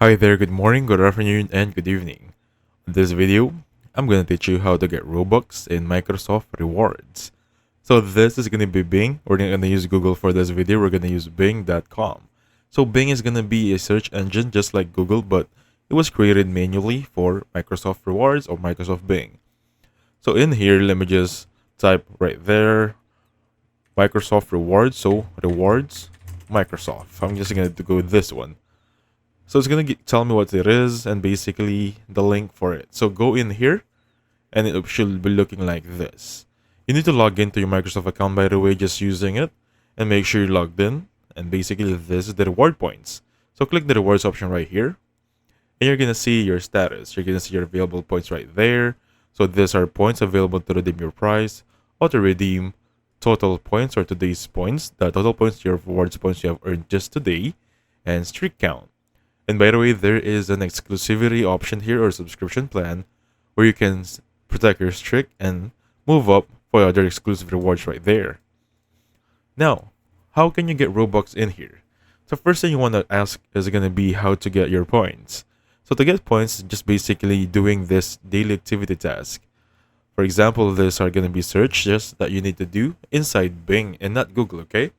Hi there, good morning, good afternoon, and good evening. In this video, I'm going to teach you how to get Robux in Microsoft Rewards. So this is going to be Bing. We're not going to use Google for this video. We're going to use Bing.com. So Bing is going to be a search engine just like Google, but it was created manually for Microsoft Rewards or Microsoft Bing. So in here, let me just type right there, Microsoft Rewards. So rewards, Microsoft. I'm just going to go with this one. So it's gonna tell me what it is and basically the link for it. So go in here and it should be looking like this. You need to log into your Microsoft account, by the way, just using it, and make sure you're logged in. And basically this is the reward points. So click the rewards option right here and you're gonna see your status. You're gonna see your available points right there. So these are points available to redeem your prize, auto redeem, total points or today's points, the total points, your rewards points you have earned just today, and streak count. And by the way, there is an exclusivity option here or subscription plan where you can protect your streak and move up for other exclusive rewards right there. Now, how can you get Robux in here? So first thing you want to ask is going to be how to get your points. So to get points, just basically doing this daily activity task. For example, these are going to be searches that you need to do inside Bing and not Google, okay?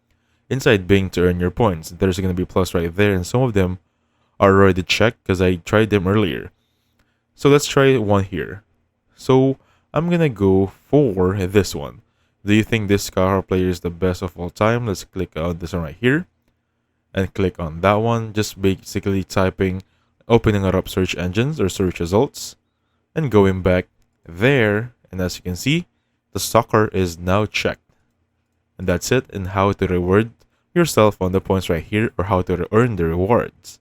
Inside Bing to earn your points. There's going to be plus right there, and some of them are already checked because I tried them earlier. So let's try one here. So I'm gonna go for this one. Do you think this car player is the best of all time? Let's click on this one right here and click on that one. Just basically typing, opening up search engines or search results and going back there. And as you can see, the soccer is now checked. And that's it, and how to reward yourself on the points right here or how to earn the rewards.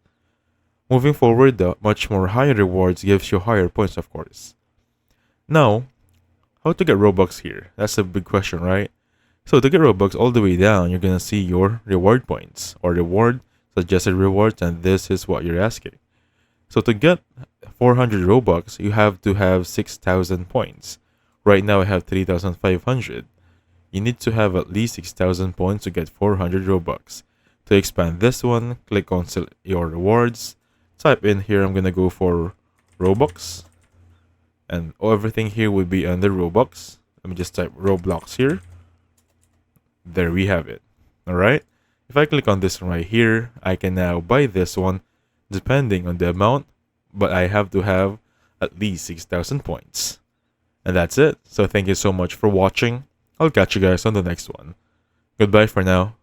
Moving forward, the much more higher rewards gives you higher points, of course. Now, how to get Robux here? That's a big question, right? So to get Robux all the way down, you're going to see your reward points or reward, suggested rewards, and this is what you're asking. So to get 400 Robux, you have to have 6,000 points. Right now I have 3,500. You need to have at least 6,000 points to get 400 Robux. To expand this one, click on your rewards. Type in here, I'm gonna go for Robux, and everything here will be under Robux. Let me just type Roblox here. There we have it. Alright, if I click on this one right here, I can now buy this one depending on the amount, but I have to have at least 6,000 points. And that's it. So thank you so much for watching. I'll catch you guys on the next one. Goodbye for now.